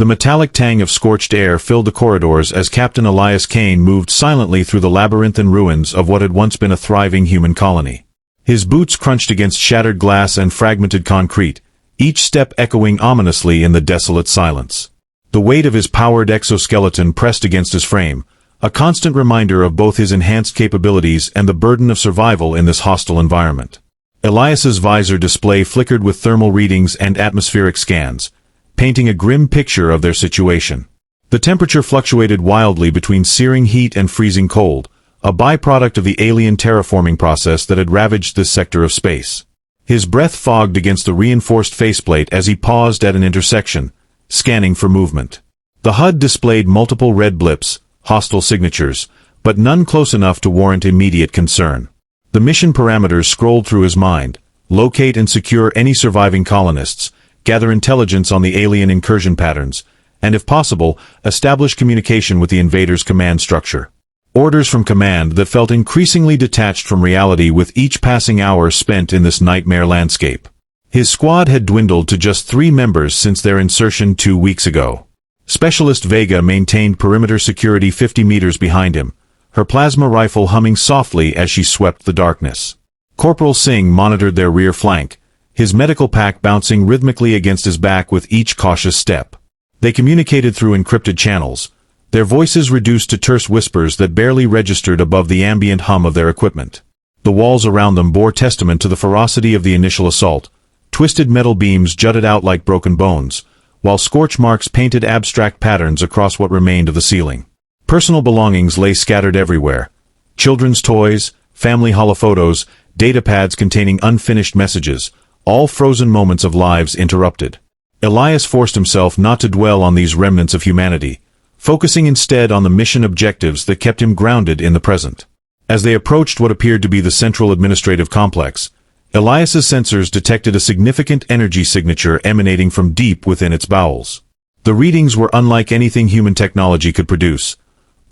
The metallic tang of scorched air filled the corridors as Captain Elias Kane moved silently through the labyrinthine ruins of what had once been a thriving human colony. His boots crunched against shattered glass and fragmented concrete, each step echoing ominously in the desolate silence. The weight of his powered exoskeleton pressed against his frame, a constant reminder of both his enhanced capabilities and the burden of survival in this hostile environment. Elias's visor display flickered with thermal readings and atmospheric scans, painting a grim picture of their situation. The temperature fluctuated wildly between searing heat and freezing cold, a byproduct of the alien terraforming process that had ravaged this sector of space. His breath fogged against the reinforced faceplate as he paused at an intersection, scanning for movement. The HUD displayed multiple red blips, hostile signatures, but none close enough to warrant immediate concern. The mission parameters scrolled through his mind: locate and secure any surviving colonists, gather intelligence on the alien incursion patterns, and if possible, establish communication with the invaders' command structure. Orders from command that felt increasingly detached from reality with each passing hour spent in this nightmare landscape. His squad had dwindled to just 3 members since their insertion 2 weeks ago. Specialist Vega maintained perimeter security 50 meters behind him, her plasma rifle humming softly as she swept the darkness. Corporal Singh monitored their rear flank, his medical pack bouncing rhythmically against his back with each cautious step. They communicated through encrypted channels, their voices reduced to terse whispers that barely registered above the ambient hum of their equipment. The walls around them bore testament to the ferocity of the initial assault. Twisted metal beams jutted out like broken bones, while scorch marks painted abstract patterns across what remained of the ceiling. Personal belongings lay scattered everywhere: children's toys, family holophotos, datapads containing unfinished messages, all frozen moments of lives interrupted. Elias forced himself not to dwell on these remnants of humanity, focusing instead on the mission objectives that kept him grounded in the present. As they approached what appeared to be the central administrative complex, Elias's sensors detected a significant energy signature emanating from deep within its bowels. The readings were unlike anything human technology could produce,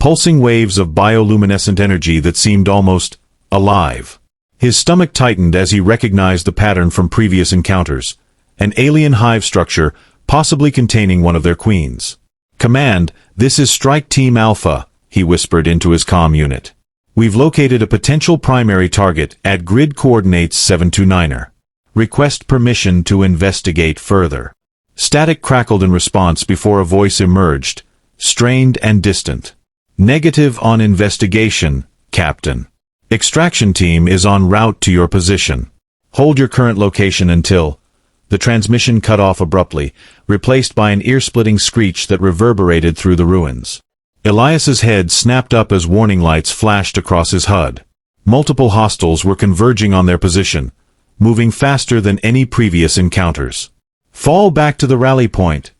pulsing waves of bioluminescent energy that seemed almost alive. His stomach tightened as he recognized the pattern from previous encounters, an alien hive structure, possibly containing one of their queens. "Command, this is Strike Team Alpha," he whispered into his comm unit. "We've located a potential primary target at grid coordinates 729er. Request permission to investigate further." Static crackled in response before a voice emerged, strained and distant. "Negative on investigation, Captain. Extraction team is en route to your position. Hold your current location until—" The transmission cut off abruptly, replaced by an ear-splitting screech that reverberated through the ruins. Elias's head snapped up as warning lights flashed across his HUD. Multiple hostiles were converging on their position, moving faster than any previous encounters. "Fall back to the rally point,"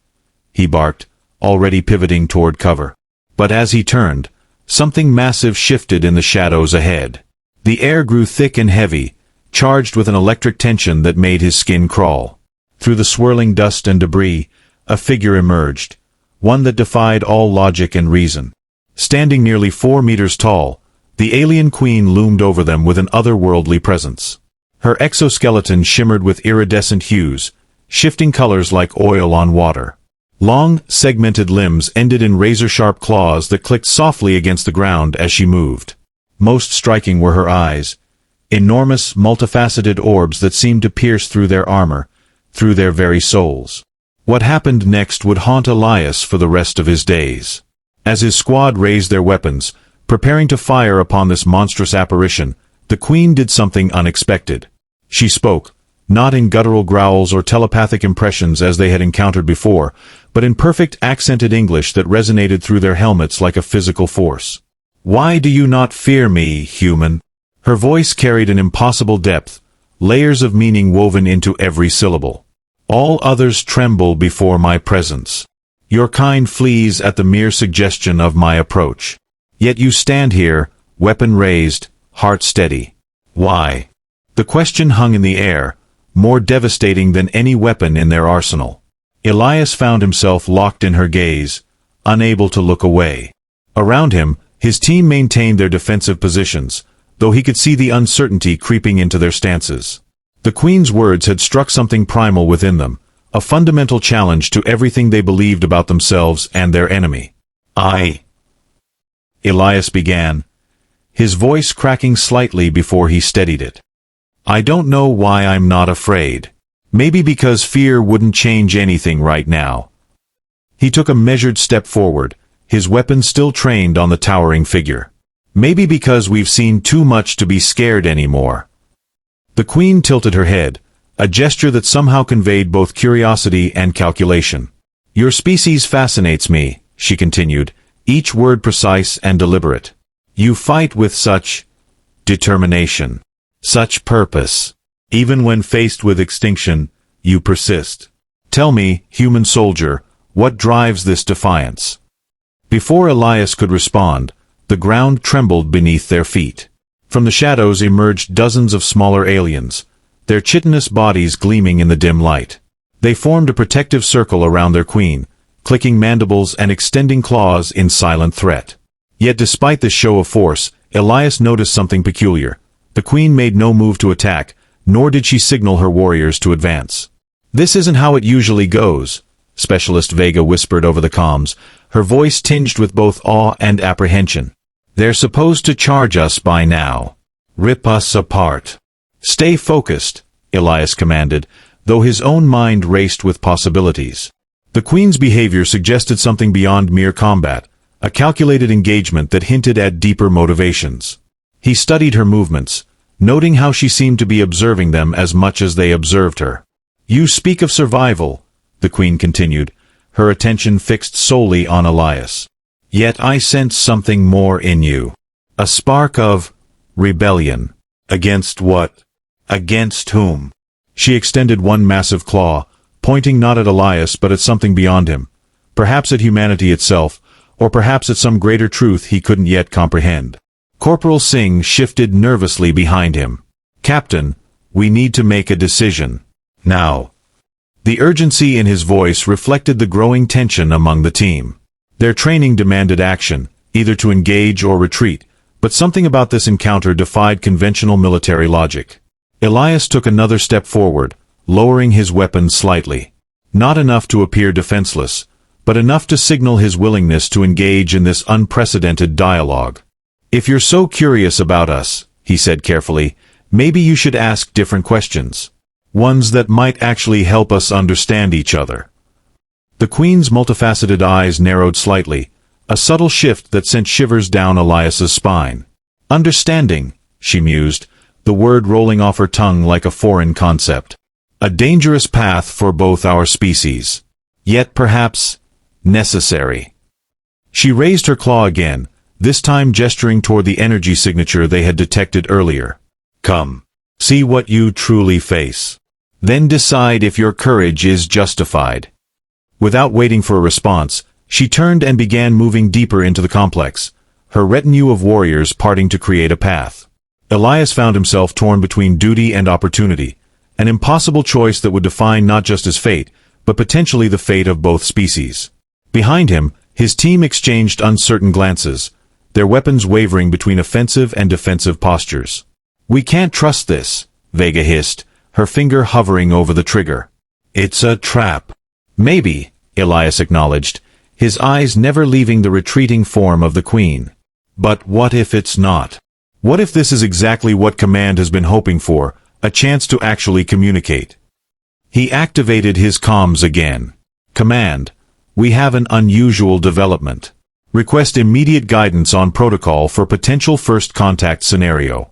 he barked, already pivoting toward cover. But as he turned, something massive shifted in the shadows ahead. The air grew thick and heavy, charged with an electric tension that made his skin crawl. Through the swirling dust and debris, a figure emerged, one that defied all logic and reason. Standing nearly 4 meters tall, the alien queen loomed over them with an otherworldly presence. Her exoskeleton shimmered with iridescent hues, shifting colors like oil on water. Long, segmented limbs ended in razor-sharp claws that clicked softly against the ground as she moved. Most striking were her eyes, enormous, multifaceted orbs that seemed to pierce through their armor, through their very souls. What happened next would haunt Elias for the rest of his days. As his squad raised their weapons, preparing to fire upon this monstrous apparition, the Queen did something unexpected. She spoke, not in guttural growls or telepathic impressions as they had encountered before, but in perfect accented English that resonated through their helmets like a physical force. "Why do you not fear me, human?" Her voice carried an impossible depth, layers of meaning woven into every syllable. "All others tremble before my presence. Your kind flees at the mere suggestion of my approach. Yet you stand here, weapon raised, heart steady. Why?" The question hung in the air, more devastating than any weapon in their arsenal. Elias found himself locked in her gaze, unable to look away. Around him, his team maintained their defensive positions, though he could see the uncertainty creeping into their stances. The Queen's words had struck something primal within them, a fundamental challenge to everything they believed about themselves and their enemy. Elias began, his voice cracking slightly before he steadied it. I don't know why I'm not afraid. Maybe because fear wouldn't change anything right now. He took a measured step forward, his weapon still trained on the towering figure. Maybe because we've seen too much to be scared anymore. The queen tilted her head, a gesture that somehow conveyed both curiosity and calculation. Your species fascinates me, she continued, each word precise and deliberate. You fight with such determination, such purpose. Even when faced with extinction, you persist. Tell me, human soldier, what drives this defiance? Before Elias could respond, the ground trembled beneath their feet. From the shadows emerged dozens of smaller aliens, their chitinous bodies gleaming in the dim light. They formed a protective circle around their queen, clicking mandibles and extending claws in silent threat. Yet despite this show of force, Elias noticed something peculiar. The queen made no move to attack, nor did she signal her warriors to advance. This isn't how it usually goes, Specialist Vega whispered over the comms, her voice tinged with both awe and apprehension. They're supposed to charge us by now. Rip us apart. Stay focused, Elias commanded, though his own mind raced with possibilities. The queen's behavior suggested something beyond mere combat, a calculated engagement that hinted at deeper motivations. He studied her movements, noting how she seemed to be observing them as much as they observed her. You speak of survival, the queen continued, her attention fixed solely on Elias. Yet I sense something more in you. A spark of rebellion. Against what? Against whom? She extended one massive claw, pointing not at Elias but at something beyond him. Perhaps at humanity itself, or perhaps at some greater truth he couldn't yet comprehend. Corporal Singh shifted nervously behind him. Captain, we need to make a decision. Now. The urgency in his voice reflected the growing tension among the team. Their training demanded action, either to engage or retreat, but something about this encounter defied conventional military logic. Elias took another step forward, lowering his weapon slightly. Not enough to appear defenseless, but enough to signal his willingness to engage in this unprecedented dialogue. If you're so curious about us, he said carefully, maybe you should ask different questions. Ones that might actually help us understand each other. The queen's multifaceted eyes narrowed slightly, a subtle shift that sent shivers down Elias's spine. Understanding, she mused, the word rolling off her tongue like a foreign concept. A dangerous path for both our species. Yet perhaps necessary. She raised her claw again, this time gesturing toward the energy signature they had detected earlier. Come. See what you truly face. Then decide if your courage is justified. Without waiting for a response, she turned and began moving deeper into the complex, her retinue of warriors parting to create a path. Elias found himself torn between duty and opportunity, an impossible choice that would define not just his fate, but potentially the fate of both species. Behind him, his team exchanged uncertain glances, their weapons wavering between offensive and defensive postures. We can't trust this, Vega hissed, her finger hovering over the trigger. It's a trap. Maybe, Elias acknowledged, his eyes never leaving the retreating form of the queen. But what if it's not? What if this is exactly what Command has been hoping for, a chance to actually communicate? He activated his comms again. Command, we have an unusual development. Request immediate guidance on protocol for potential first contact scenario.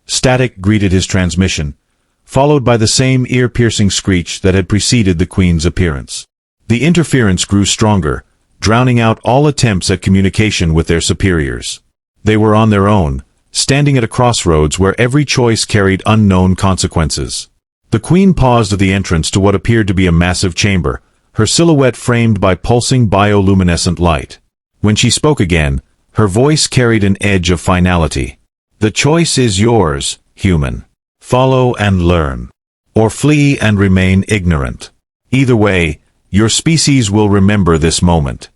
Static greeted his transmission, followed by the same ear-piercing screech that had preceded the queen's appearance. The interference grew stronger, drowning out all attempts at communication with their superiors. They were on their own, standing at a crossroads where every choice carried unknown consequences. The queen paused at the entrance to what appeared to be a massive chamber, her silhouette framed by pulsing bioluminescent light. When she spoke again, her voice carried an edge of finality. The choice is yours, human. Follow and learn. Or flee and remain ignorant. Either way, your species will remember this moment.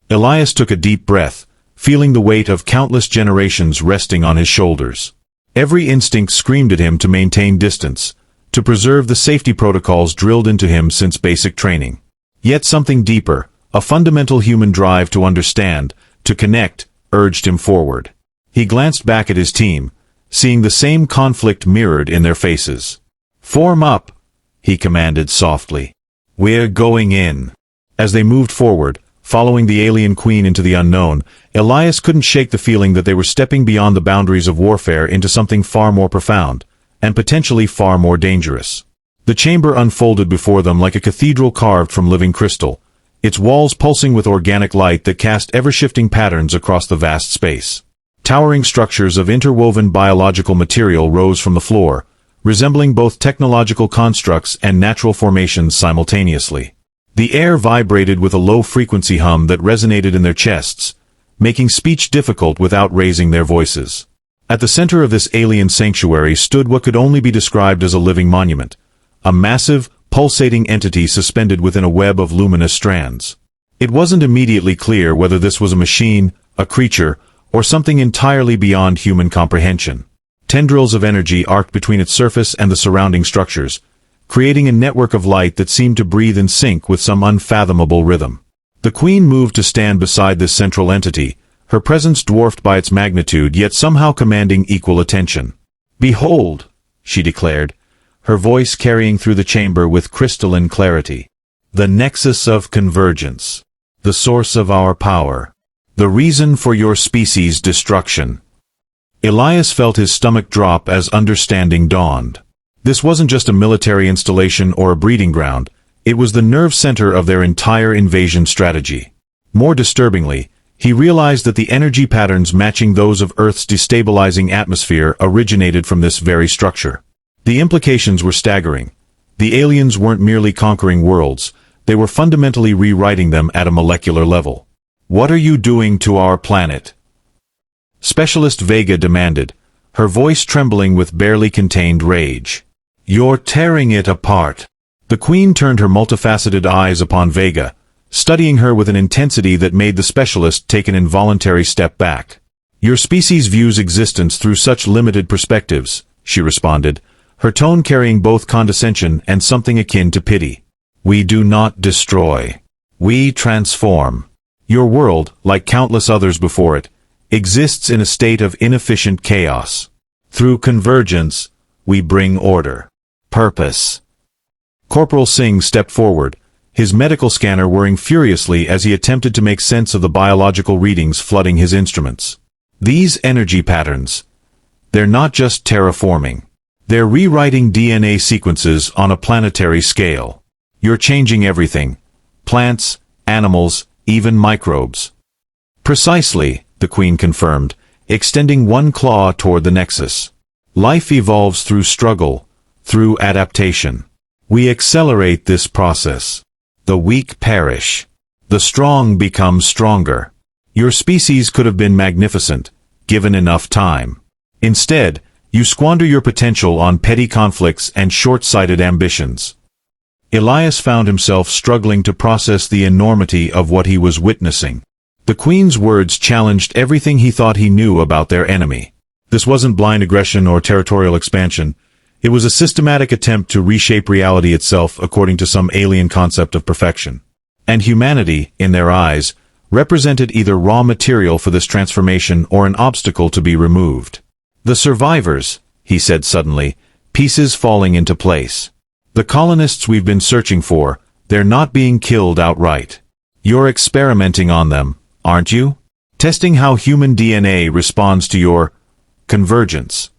Elias took a deep breath, feeling the weight of countless generations resting on his shoulders. Every instinct screamed at him to maintain distance, to preserve the safety protocols drilled into him since basic training. Yet something deeper, a fundamental human drive to understand, to connect, urged him forward. He glanced back at his team, seeing the same conflict mirrored in their faces. "Form up," he commanded softly. "We're going in." As they moved forward, following the alien queen into the unknown, Elias couldn't shake the feeling that they were stepping beyond the boundaries of warfare into something far more profound, and potentially far more dangerous. The chamber unfolded before them like a cathedral carved from living crystal, its walls pulsing with organic light that cast ever-shifting patterns across the vast space. Towering structures of interwoven biological material rose from the floor, resembling both technological constructs and natural formations simultaneously. The air vibrated with a low-frequency hum that resonated in their chests, making speech difficult without raising their voices. At the center of this alien sanctuary stood what could only be described as a living monument, a massive, pulsating entity suspended within a web of luminous strands. It wasn't immediately clear whether this was a machine, a creature, or something entirely beyond human comprehension. Tendrils of energy arced between its surface and the surrounding structures, creating a network of light that seemed to breathe in sync with some unfathomable rhythm. The queen moved to stand beside this central entity, her presence dwarfed by its magnitude yet somehow commanding equal attention. "Behold," she declared, her voice carrying through the chamber with crystalline clarity. "The nexus of convergence. The source of our power. The reason for your species' destruction." Elias felt his stomach drop as understanding dawned. This wasn't just a military installation or a breeding ground, it was the nerve center of their entire invasion strategy. More disturbingly, he realized that the energy patterns matching those of Earth's destabilizing atmosphere originated from this very structure. The implications were staggering. The aliens weren't merely conquering worlds, they were fundamentally rewriting them at a molecular level. "What are you doing to our planet?" Specialist Vega demanded, her voice trembling with barely contained rage. "You're tearing it apart." The queen turned her multifaceted eyes upon Vega, studying her with an intensity that made the specialist take an involuntary step back. "Your species views existence through such limited perspectives," she responded, her tone carrying both condescension and something akin to pity. "We do not destroy. We transform. Your world, like countless others before it, exists in a state of inefficient chaos. Through convergence, we bring order. Purpose." Corporal Singh stepped forward, his medical scanner whirring furiously as he attempted to make sense of the biological readings flooding his instruments. "These energy patterns, they're not just terraforming. They're rewriting DNA sequences on a planetary scale. You're changing everything. Plants, animals, even microbes." "Precisely," the queen confirmed, extending one claw toward the nexus. "Life evolves through struggle, through adaptation. We accelerate this process. The weak perish. The strong become stronger. Your species could have been magnificent, given enough time. Instead, you squander your potential on petty conflicts and short-sighted ambitions." Elias found himself struggling to process the enormity of what he was witnessing. The queen's words challenged everything he thought he knew about their enemy. This wasn't blind aggression or territorial expansion. It was a systematic attempt to reshape reality itself according to some alien concept of perfection. And humanity, in their eyes, represented either raw material for this transformation or an obstacle to be removed. "The survivors," he said suddenly, pieces falling into place. "The colonists we've been searching for, they're not being killed outright. You're experimenting on them, aren't you? Testing how human DNA responds to your convergence."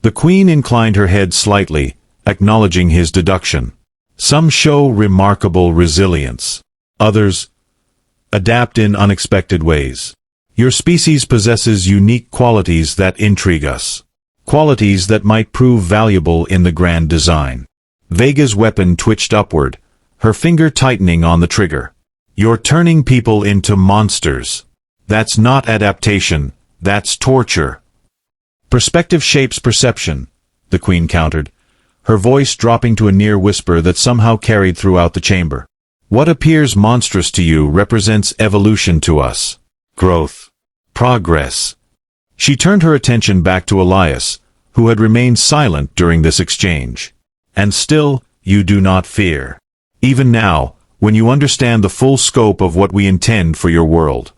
The queen inclined her head slightly, acknowledging his deduction. "Some show remarkable resilience. Others adapt in unexpected ways. Your species possesses unique qualities that intrigue us. Qualities that might prove valuable in the grand design." Vega's weapon twitched upward, her finger tightening on the trigger. "You're turning people into monsters. That's not adaptation, that's torture." "Perspective shapes perception," the queen countered, her voice dropping to a near whisper that somehow carried throughout the chamber. "What appears monstrous to you represents evolution to us. Growth. Progress." She turned her attention back to Elias, who had remained silent during this exchange. And still, you do not fear. Even now, when you understand the full scope of what we intend for your world.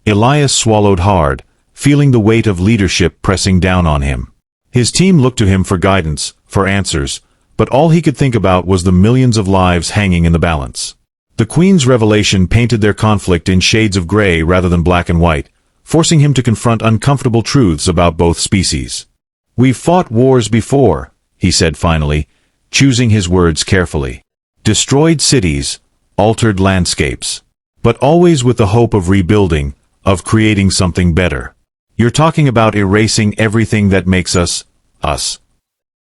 Elias swallowed hard, feeling the weight of leadership pressing down on him. His team looked to him for guidance, for answers, but all he could think about was the millions of lives hanging in the balance. The Queen's revelation painted their conflict in shades of gray rather than black and white, forcing him to confront uncomfortable truths about both species. "We've fought wars before," he said finally, choosing his words carefully. "Destroyed cities, altered landscapes. But always with the hope of rebuilding, of creating something better. You're talking about erasing everything that makes us, us."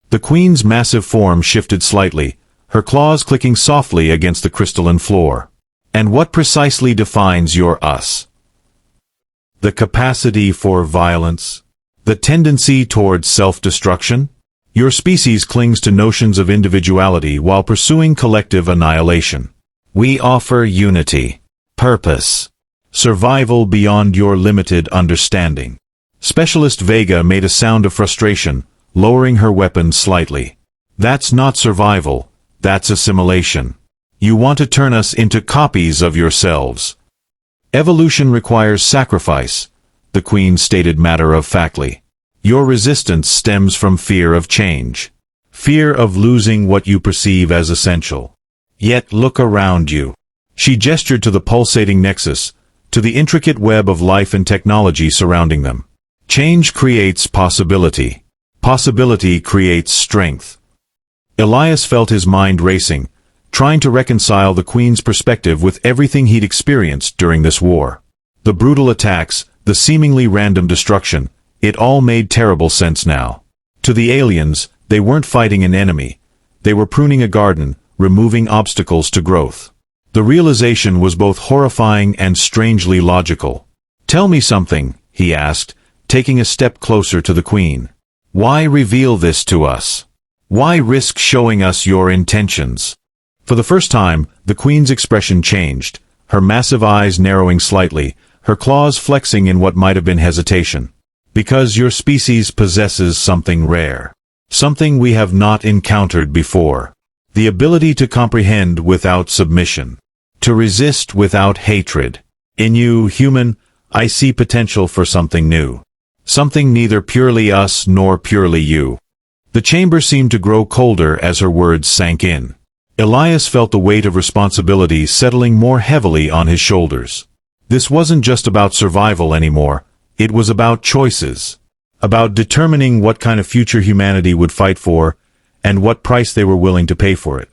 The Queen's massive form shifted slightly, her claws clicking softly against the crystalline floor. "And what precisely defines your us? The capacity for violence? The tendency towards self-destruction? Your species clings to notions of individuality while pursuing collective annihilation. We offer unity, purpose, survival beyond your limited understanding." Specialist Vega made a sound of frustration, lowering her weapon slightly. "That's not survival, that's assimilation. You want to turn us into copies of yourselves." "Evolution requires sacrifice," the Queen stated matter-of-factly. "Your resistance stems from fear of change. Fear of losing what you perceive as essential. Yet look around you." She gestured to the pulsating nexus, to the intricate web of life and technology surrounding them. "Change creates possibility. Possibility creates strength." Elias felt his mind racing, trying to reconcile the Queen's perspective with everything he'd experienced during this war. The brutal attacks, the seemingly random destruction, it all made terrible sense now. To the aliens, they weren't fighting an enemy. They were pruning a garden, removing obstacles to growth. The realization was both horrifying and strangely logical. "Tell me something," he asked, taking a step closer to the Queen. "Why reveal this to us? Why risk showing us your intentions?" For the first time, the Queen's expression changed, her massive eyes narrowing slightly, her claws flexing in what might have been hesitation. "Because your species possesses something rare. Something we have not encountered before. The ability to comprehend without submission. To resist without hatred. In you, human, I see potential for something new. Something neither purely us nor purely you." The chamber seemed to grow colder as her words sank in. Elias felt the weight of responsibility settling more heavily on his shoulders. This wasn't just about survival anymore, it was about choices. About determining what kind of future humanity would fight for, and what price they were willing to pay for it.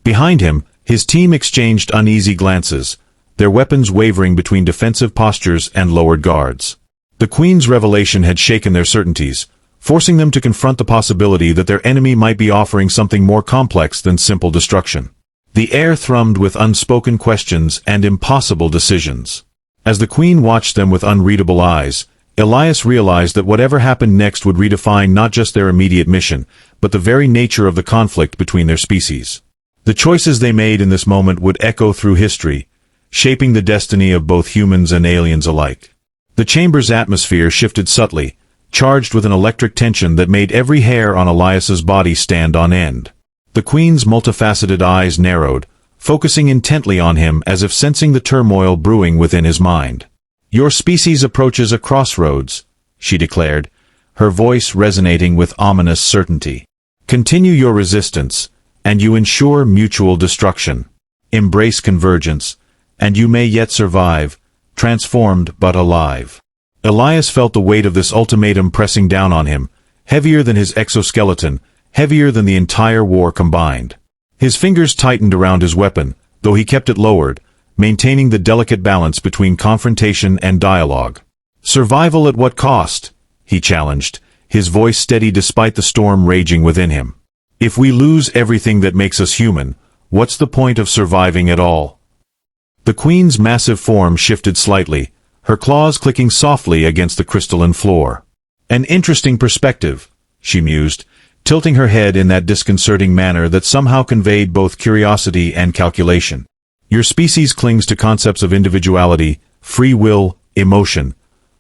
Behind him, his team exchanged uneasy glances, their weapons wavering between defensive postures and lowered guards. The Queen's revelation had shaken their certainties, forcing them to confront the possibility that their enemy might be offering something more complex than simple destruction. The air thrummed with unspoken questions and impossible decisions. As the Queen watched them with unreadable eyes, Elias realized that whatever happened next would redefine not just their immediate mission, but the very nature of the conflict between their species. The choices they made in this moment would echo through history, shaping the destiny of both humans and aliens alike. The chamber's atmosphere shifted subtly, charged with an electric tension that made every hair on Elias's body stand on end. The Queen's multifaceted eyes narrowed, focusing intently on him as if sensing the turmoil brewing within his mind. "Your species approaches a crossroads," she declared, her voice resonating with ominous certainty. "Continue your resistance, and you ensure mutual destruction. Embrace convergence, and you may yet survive, transformed but alive." Elias felt the weight of this ultimatum pressing down on him, heavier than his exoskeleton, heavier than the entire war combined. His fingers tightened around his weapon, though he kept it lowered, maintaining the delicate balance between confrontation and dialogue. "Survival at what cost?" he challenged, his voice steady despite the storm raging within him. "If we lose everything that makes us human, what's the point of surviving at all?" The Queen's massive form shifted slightly, her claws clicking softly against the crystalline floor. "An interesting perspective," she mused, tilting her head in that disconcerting manner that somehow conveyed both curiosity and calculation. "Your species clings to concepts of individuality, free will, emotion,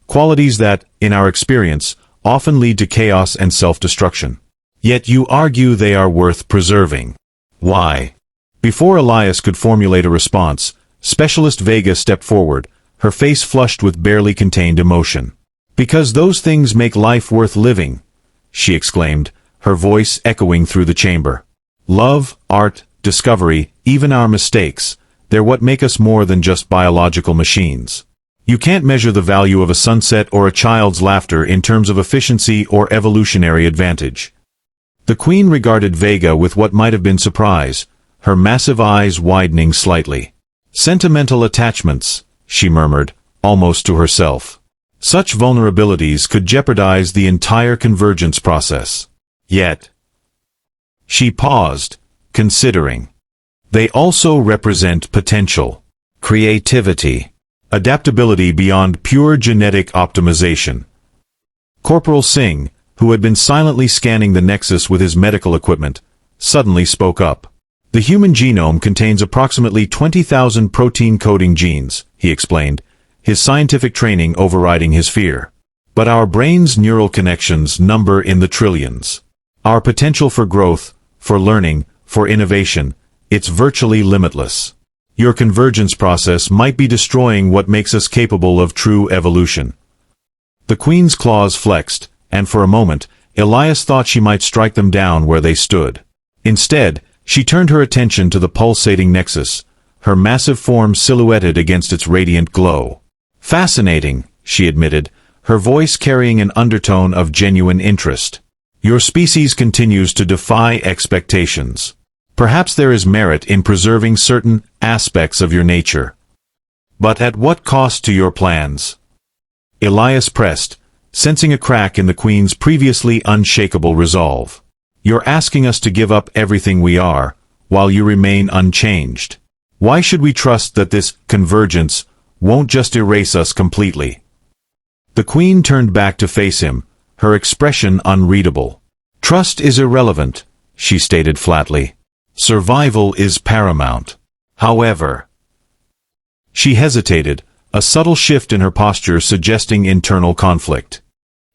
qualities that, in our experience, often lead to chaos and self-destruction. Yet you argue they are worth preserving. Why? Before Elias could formulate a response, Specialist Vega stepped forward, her face flushed with barely contained emotion. Because those things make life worth living, she exclaimed, her voice echoing through the chamber. Love, art, discovery, even our mistakes, they're what make us more than just biological machines. You can't measure the value of a sunset or a child's laughter in terms of efficiency or evolutionary advantage. The Queen regarded Vega with what might have been surprise, her massive eyes widening slightly. Sentimental attachments, she murmured, almost to herself. Such vulnerabilities could jeopardize the entire convergence process. Yet, she paused, considering. They also represent potential, creativity, adaptability beyond pure genetic optimization. Corporal Singh, who had been silently scanning the nexus with his medical equipment, suddenly spoke up. The human genome contains approximately 20,000 protein-coding genes, he explained, his scientific training overriding his fear. But our brain's neural connections number in the trillions. Our potential for growth, for learning, for innovation, it's virtually limitless. Your convergence process might be destroying what makes us capable of true evolution. The Queen's claws flexed, and for a moment, Elias thought she might strike them down where they stood. Instead, she turned her attention to the pulsating nexus, her massive form silhouetted against its radiant glow. Fascinating, she admitted, her voice carrying an undertone of genuine interest. Your species continues to defy expectations. Perhaps there is merit in preserving certain aspects of your nature. But at what cost to your plans? Elias pressed, sensing a crack in the Queen's previously unshakable resolve. You're asking us to give up everything we are, while you remain unchanged. Why should we trust that this convergence won't just erase us completely? The Queen turned back to face him, her expression unreadable. Trust is irrelevant, she stated flatly. Survival is paramount. However, she hesitated, a subtle shift in her posture suggesting internal conflict.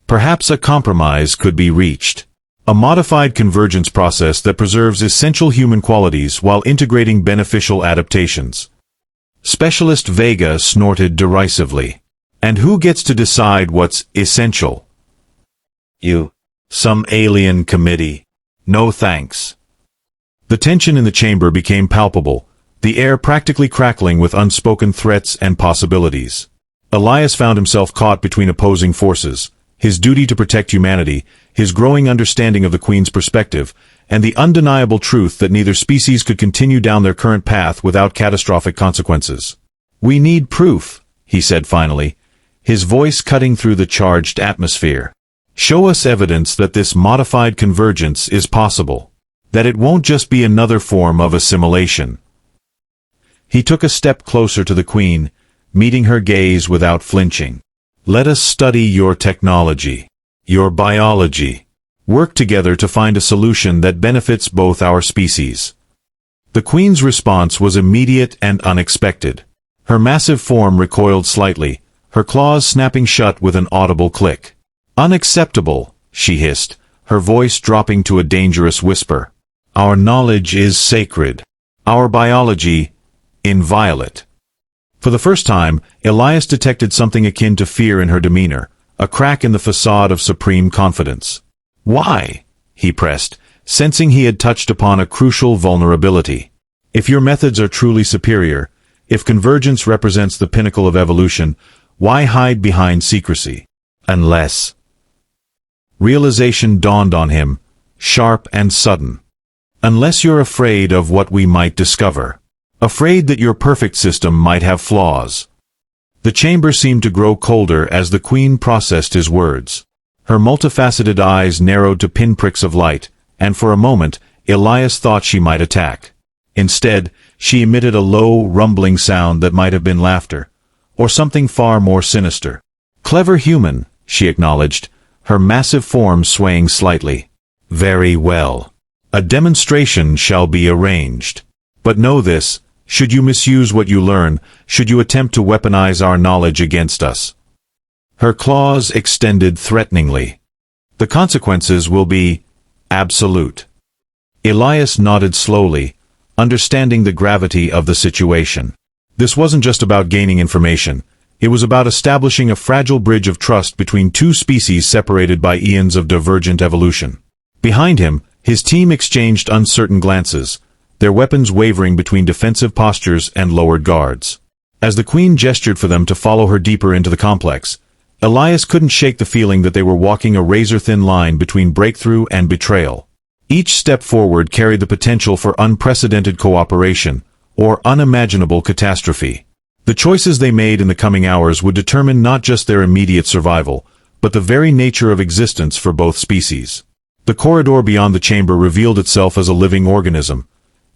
Perhaps a compromise could be reached. A modified convergence process that preserves essential human qualities while integrating beneficial adaptations. Specialist Vega snorted derisively. And who gets to decide what's essential? You. Some alien committee. No thanks. The tension in the chamber became palpable, the air practically crackling with unspoken threats and possibilities. Elias found himself caught between opposing forces, his duty to protect humanity, his growing understanding of the Queen's perspective, and the undeniable truth that neither species could continue down their current path without catastrophic consequences. We need proof, he said finally, his voice cutting through the charged atmosphere. Show us evidence that this modified convergence is possible, that it won't just be another form of assimilation. He took a step closer to the Queen, meeting her gaze without flinching. Let us study your technology, your biology. Work together to find a solution that benefits both our species. The Queen's response was immediate and unexpected. Her massive form recoiled slightly, her claws snapping shut with an audible click. Unacceptable, she hissed, her voice dropping to a dangerous whisper. Our knowledge is sacred. Our biology, inviolate. For the first time, Elias detected something akin to fear in her demeanor, a crack in the facade of supreme confidence. Why? He pressed, sensing he had touched upon a crucial vulnerability. If your methods are truly superior, if convergence represents the pinnacle of evolution, why hide behind secrecy? Unless... Realization dawned on him, sharp and sudden. Unless you're afraid of what we might discover. Afraid that your perfect system might have flaws. The chamber seemed to grow colder as the Queen processed his words. Her multifaceted eyes narrowed to pinpricks of light, and for a moment, Elias thought she might attack. Instead, she emitted a low, rumbling sound that might have been laughter, or something far more sinister. Clever human, she acknowledged, her massive form swaying slightly. Very well. A demonstration shall be arranged. But know this, should you misuse what you learn, should you attempt to weaponize our knowledge against us. Her claws extended threateningly. The consequences will be Absolute. Elias nodded slowly, understanding the gravity of the situation. This wasn't just about gaining information. It was about establishing a fragile bridge of trust between two species separated by eons of divergent evolution. Behind him, his team exchanged uncertain glances, their weapons wavering between defensive postures and lowered guards. As the Queen gestured for them to follow her deeper into the complex, Elias couldn't shake the feeling that they were walking a razor-thin line between breakthrough and betrayal. Each step forward carried the potential for unprecedented cooperation, or unimaginable catastrophe. The choices they made in the coming hours would determine not just their immediate survival, but the very nature of existence for both species. The corridor beyond the chamber revealed itself as a living organism,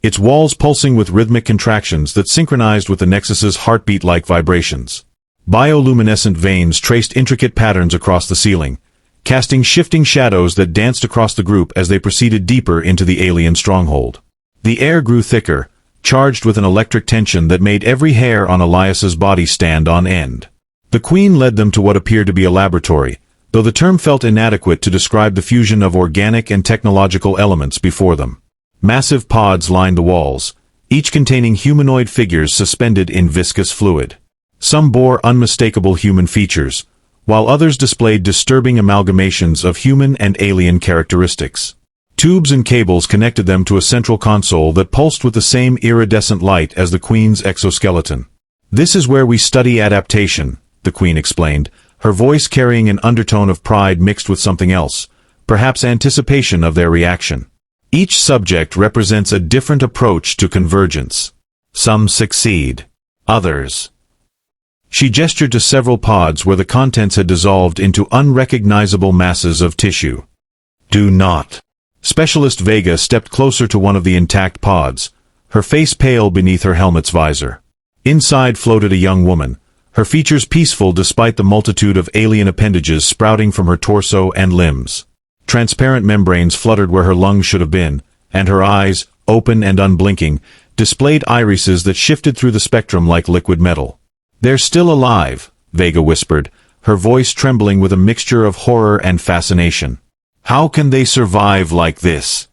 its walls pulsing with rhythmic contractions that synchronized with the Nexus's heartbeat-like vibrations. Bioluminescent veins traced intricate patterns across the ceiling, casting shifting shadows that danced across the group as they proceeded deeper into the alien stronghold. The air grew thicker, charged with an electric tension that made every hair on Elias's body stand on end. The Queen led them to what appeared to be a laboratory, though the term felt inadequate to describe the fusion of organic and technological elements before them. Massive pods lined the walls, each containing humanoid figures suspended in viscous fluid. Some bore unmistakable human features, while others displayed disturbing amalgamations of human and alien characteristics. Tubes and cables connected them to a central console that pulsed with the same iridescent light as the Queen's exoskeleton. "This is where we study adaptation," the Queen explained, her voice carrying an undertone of pride mixed with something else, perhaps anticipation of their reaction. "Each subject represents a different approach to convergence. Some succeed. Others." She gestured to several pods where the contents had dissolved into unrecognizable masses of tissue. "Do not." Specialist Vega stepped closer to one of the intact pods, her face pale beneath her helmet's visor. Inside floated a young woman, her features peaceful despite the multitude of alien appendages sprouting from her torso and limbs. Transparent membranes fluttered where her lungs should have been, and her eyes, open and unblinking, displayed irises that shifted through the spectrum like liquid metal. "They're still alive," Vega whispered, her voice trembling with a mixture of horror and fascination. "How can they survive like this?"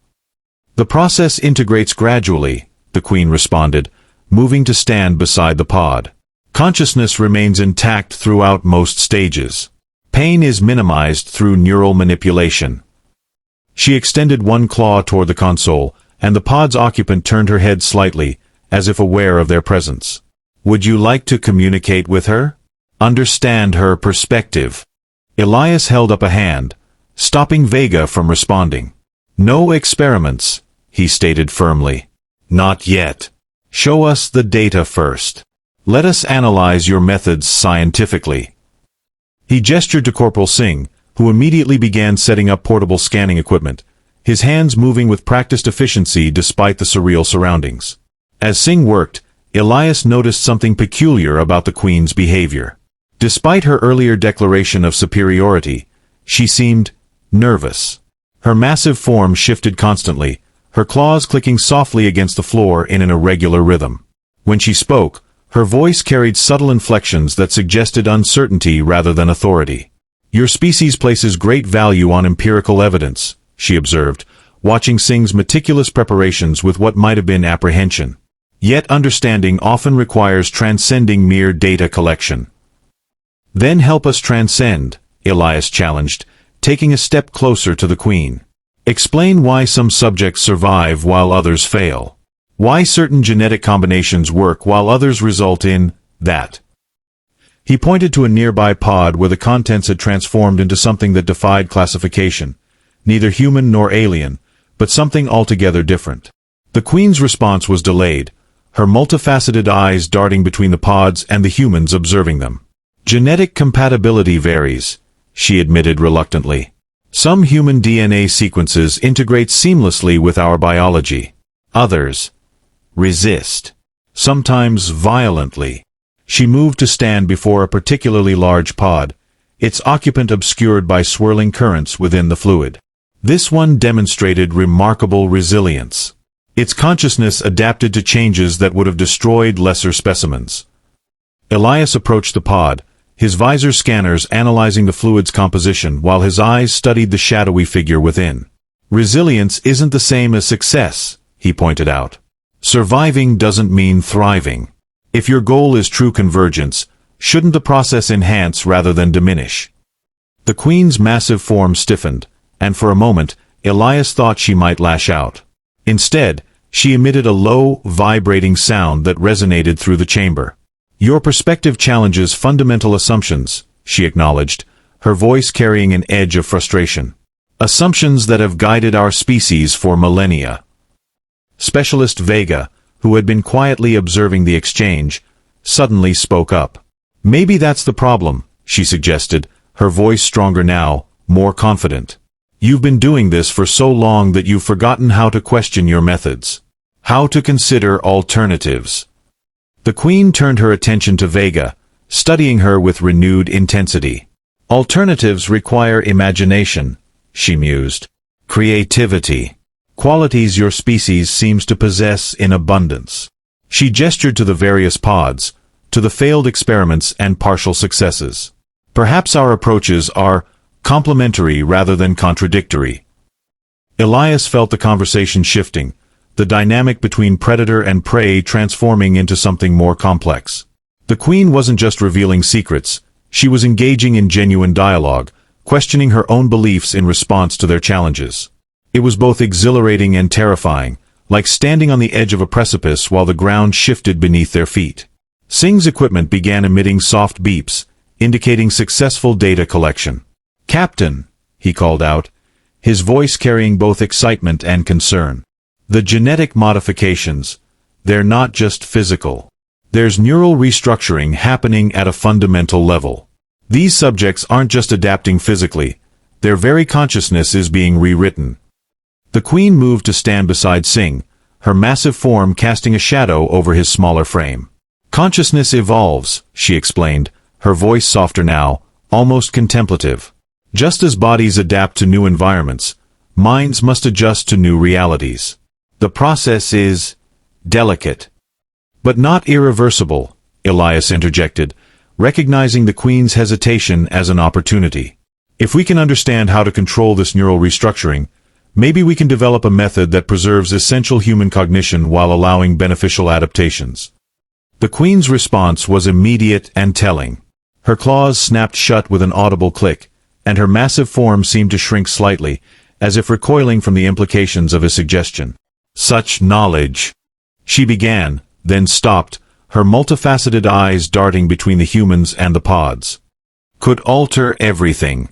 "The process integrates gradually," the Queen responded, moving to stand beside the pod. "Consciousness remains intact throughout most stages. Pain is minimized through neural manipulation." She extended one claw toward the console, and the pod's occupant turned her head slightly, as if aware of their presence. "Would you like to communicate with her? Understand her perspective?" Elias held up a hand, stopping Vega from responding. "No experiments," he stated firmly. "Not yet. Show us the data first. Let us analyze your methods scientifically." He gestured to Corporal Singh, who immediately began setting up portable scanning equipment, his hands moving with practiced efficiency despite the surreal surroundings. As Singh worked, Elias noticed something peculiar about the Queen's behavior. Despite her earlier declaration of superiority, she seemed nervous. Her massive form shifted constantly, her claws clicking softly against the floor in an irregular rhythm. When she spoke, her voice carried subtle inflections that suggested uncertainty rather than authority. "Your species places great value on empirical evidence," she observed, watching Singh's meticulous preparations with what might have been apprehension. "Yet understanding often requires transcending mere data collection." "Then help us transcend," Elias challenged, taking a step closer to the Queen. "Explain why some subjects survive while others fail. Why certain genetic combinations work while others result in that." He pointed to a nearby pod where the contents had transformed into something that defied classification, neither human nor alien, but something altogether different. The Queen's response was delayed, her multifaceted eyes darting between the pods and the humans observing them. "Genetic compatibility varies," she admitted reluctantly. "Some human DNA sequences integrate seamlessly with our biology. Others resist, sometimes violently." She moved to stand before a particularly large pod, its occupant obscured by swirling currents within the fluid. This one demonstrated remarkable resilience. Its consciousness adapted to changes that would have destroyed lesser specimens. Elias approached the pod, his visor scanners analyzing the fluid's composition while his eyes studied the shadowy figure within. Resilience isn't the same as success, he pointed out. Surviving doesn't mean thriving. If your goal is true convergence, shouldn't the process enhance rather than diminish? The Queen's massive form stiffened, and for a moment, Elias thought she might lash out. Instead, she emitted a low, vibrating sound that resonated through the chamber. Your perspective challenges fundamental assumptions, she acknowledged, her voice carrying an edge of frustration. Assumptions that have guided our species for millennia. Specialist Vega, who had been quietly observing the exchange, suddenly spoke up. Maybe that's the problem, she suggested, her voice stronger now, more confident. You've been doing this for so long that you've forgotten how to question your methods. How to consider alternatives. The Queen turned her attention to Vega, studying her with renewed intensity. Alternatives require imagination, she mused. Creativity. Qualities your species seems to possess in abundance. She gestured to the various pods, to the failed experiments and partial successes. Perhaps our approaches are complementary rather than contradictory. Elias felt the conversation shifting, the dynamic between predator and prey transforming into something more complex. The Queen wasn't just revealing secrets, she was engaging in genuine dialogue, questioning her own beliefs in response to their challenges. It was both exhilarating and terrifying, like standing on the edge of a precipice while the ground shifted beneath their feet. Singh's equipment began emitting soft beeps, indicating successful data collection. "Captain," he called out, his voice carrying both excitement and concern. "The genetic modifications, they're not just physical. There's neural restructuring happening at a fundamental level. These subjects aren't just adapting physically, their very consciousness is being rewritten." The Queen moved to stand beside Singh, her massive form casting a shadow over his smaller frame. "Consciousness evolves," she explained, her voice softer now, almost contemplative. "Just as bodies adapt to new environments, minds must adjust to new realities. The process is delicate. But not irreversible," Elias interjected, recognizing the Queen's hesitation as an opportunity. "If we can understand how to control this neural restructuring, maybe we can develop a method that preserves essential human cognition while allowing beneficial adaptations." The Queen's response was immediate and telling. Her claws snapped shut with an audible click, and her massive form seemed to shrink slightly, as if recoiling from the implications of his suggestion. "Such knowledge," she began, then stopped, her multifaceted eyes darting between the humans and the pods. "Could alter everything."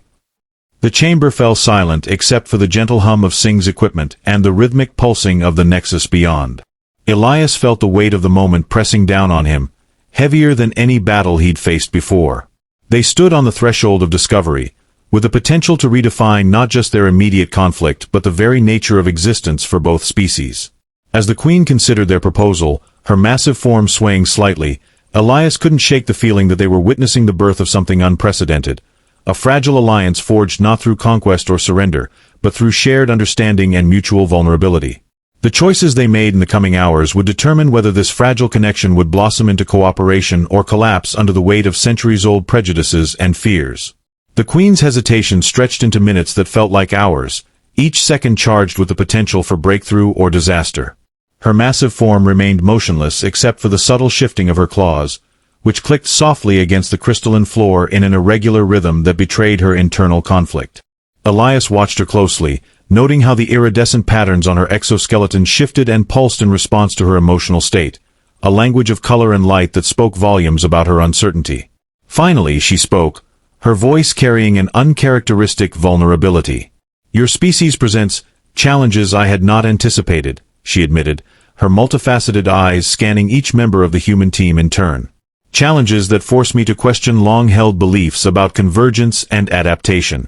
The chamber fell silent except for the gentle hum of Singh's equipment and the rhythmic pulsing of the nexus beyond. Elias felt the weight of the moment pressing down on him, heavier than any battle he'd faced before. They stood on the threshold of discovery, with the potential to redefine not just their immediate conflict but the very nature of existence for both species. As the Queen considered their proposal, her massive form swaying slightly, Elias couldn't shake the feeling that they were witnessing the birth of something unprecedented. A fragile alliance forged not through conquest or surrender, but through shared understanding and mutual vulnerability. The choices they made in the coming hours would determine whether this fragile connection would blossom into cooperation or collapse under the weight of centuries-old prejudices and fears. The Queen's hesitation stretched into minutes that felt like hours, each second charged with the potential for breakthrough or disaster. Her massive form remained motionless except for the subtle shifting of her claws, which clicked softly against the crystalline floor in an irregular rhythm that betrayed her internal conflict. Elias watched her closely, noting how the iridescent patterns on her exoskeleton shifted and pulsed in response to her emotional state, a language of color and light that spoke volumes about her uncertainty. Finally, she spoke, her voice carrying an uncharacteristic vulnerability. "Your species presents challenges I had not anticipated," she admitted, her multifaceted eyes scanning each member of the human team in turn. "Challenges that force me to question long-held beliefs about convergence and adaptation."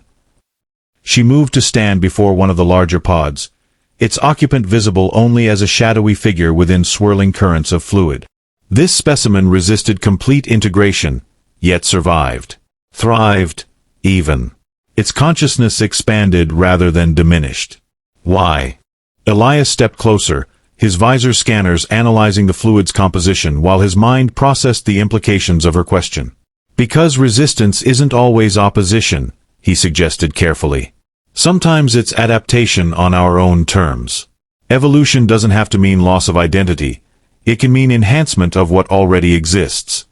She moved to stand before one of the larger pods, its occupant visible only as a shadowy figure within swirling currents of fluid. This specimen resisted complete integration, yet survived. Thrived, even. Its consciousness expanded rather than diminished. Why? Elias stepped closer, his visor scanners analyzing the fluid's composition while his mind processed the implications of her question. "Because resistance isn't always opposition," he suggested carefully. Sometimes it's adaptation on our own terms. Evolution doesn't have to mean loss of identity. It can mean enhancement of what already exists.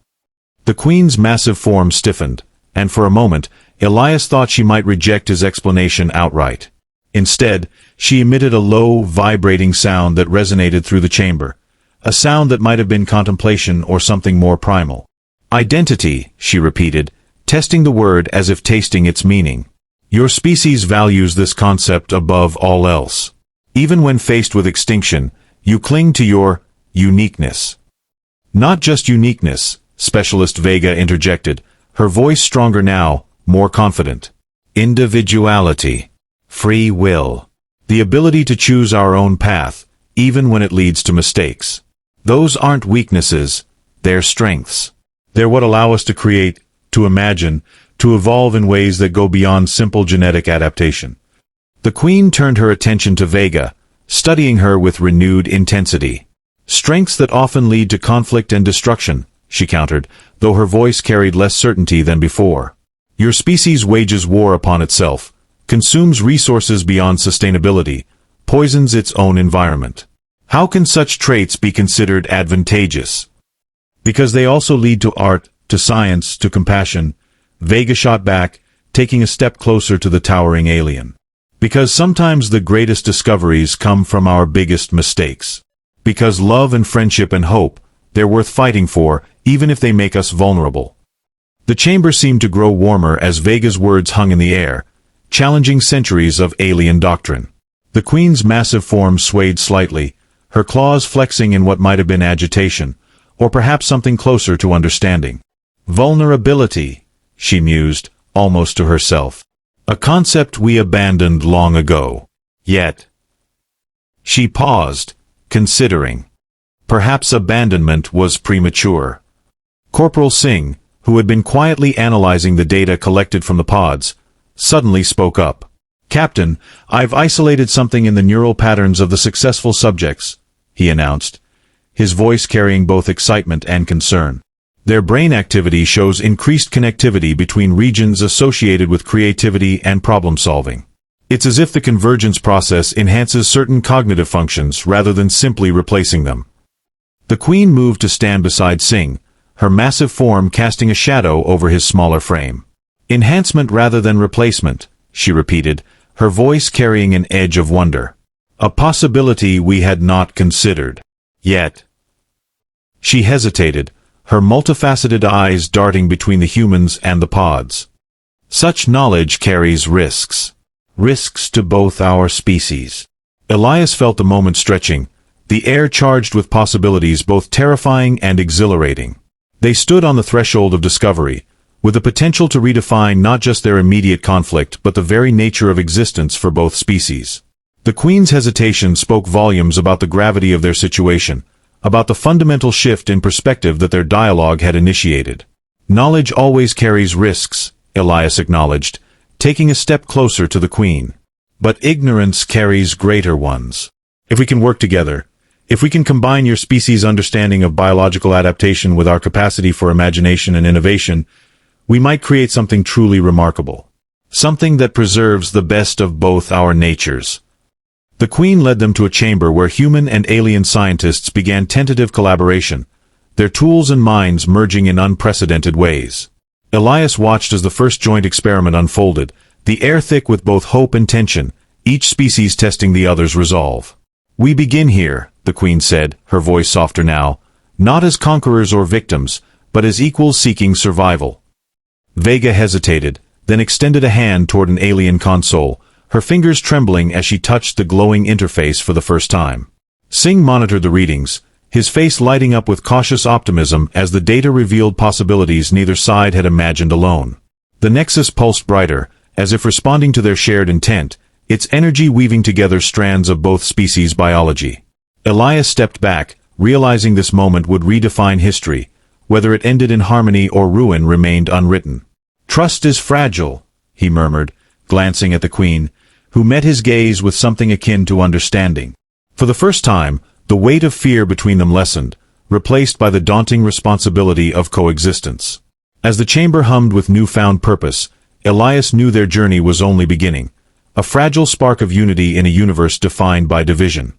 The Queen's massive form stiffened, and for a moment, Elias thought she might reject his explanation outright. Instead, she emitted a low, vibrating sound that resonated through the chamber, a sound that might have been contemplation or something more primal. Identity, she repeated, testing the word as if tasting its meaning. Your species values this concept above all else. Even when faced with extinction, you cling to your uniqueness. Not just uniqueness, Specialist Vega interjected, her voice stronger now, more confident. Individuality. Free will. The ability to choose our own path, even when it leads to mistakes. Those aren't weaknesses, they're strengths. They're what allow us to create, to imagine, to evolve in ways that go beyond simple genetic adaptation. The Queen turned her attention to Vega, studying her with renewed intensity. Strengths that often lead to conflict and destruction, she countered, though her voice carried less certainty than before. Your species wages war upon itself, consumes resources beyond sustainability, poisons its own environment. How can such traits be considered advantageous? Because they also lead to art, to science, to compassion. Vega shot back, taking a step closer to the towering alien. Because sometimes the greatest discoveries come from our biggest mistakes. Because love and friendship and hope, they're worth fighting for, even if they make us vulnerable. The chamber seemed to grow warmer as Vega's words hung in the air, challenging centuries of alien doctrine. The Queen's massive form swayed slightly, her claws flexing in what might have been agitation, or perhaps something closer to understanding. Vulnerability, she mused, almost to herself. A concept we abandoned long ago. Yet. She paused, considering. Perhaps abandonment was premature. Corporal Singh, who had been quietly analyzing the data collected from the pods, suddenly spoke up. Captain, I've isolated something in the neural patterns of the successful subjects, he announced, his voice carrying both excitement and concern. Their brain activity shows increased connectivity between regions associated with creativity and problem-solving. It's as if the convergence process enhances certain cognitive functions rather than simply replacing them. The Queen moved to stand beside Singh, her massive form casting a shadow over his smaller frame. Enhancement rather than replacement, she repeated, her voice carrying an edge of wonder. A possibility we had not considered. Yet. She hesitated, her multifaceted eyes darting between the humans and the pods. Such knowledge carries risks. Risks to both our species. Elias felt the moment stretching, the air charged with possibilities both terrifying and exhilarating. They stood on the threshold of discovery, with the potential to redefine not just their immediate conflict but the very nature of existence for both species. The Queen's hesitation spoke volumes about the gravity of their situation, about the fundamental shift in perspective that their dialogue had initiated. Knowledge always carries risks, Elias acknowledged, taking a step closer to the Queen. But ignorance carries greater ones. If we can work together, if we can combine your species' understanding of biological adaptation with our capacity for imagination and innovation, we might create something truly remarkable. Something that preserves the best of both our natures. The Queen led them to a chamber where human and alien scientists began tentative collaboration, their tools and minds merging in unprecedented ways. Elias watched as the first joint experiment unfolded, the air thick with both hope and tension, each species testing the other's resolve. We begin here, the Queen said, her voice softer now, not as conquerors or victims, but as equals seeking survival. Vega hesitated, then extended a hand toward an alien console, her fingers trembling as she touched the glowing interface for the first time. Singh monitored the readings, his face lighting up with cautious optimism as the data revealed possibilities neither side had imagined alone. The nexus pulsed brighter, as if responding to their shared intent, its energy weaving together strands of both species' biology. Elias stepped back, realizing this moment would redefine history. Whether it ended in harmony or ruin remained unwritten. Trust is fragile, he murmured, glancing at the Queen, who met his gaze with something akin to understanding. For the first time, the weight of fear between them lessened, replaced by the daunting responsibility of coexistence. As the chamber hummed with newfound purpose, Elias knew their journey was only beginning, a fragile spark of unity in a universe defined by division.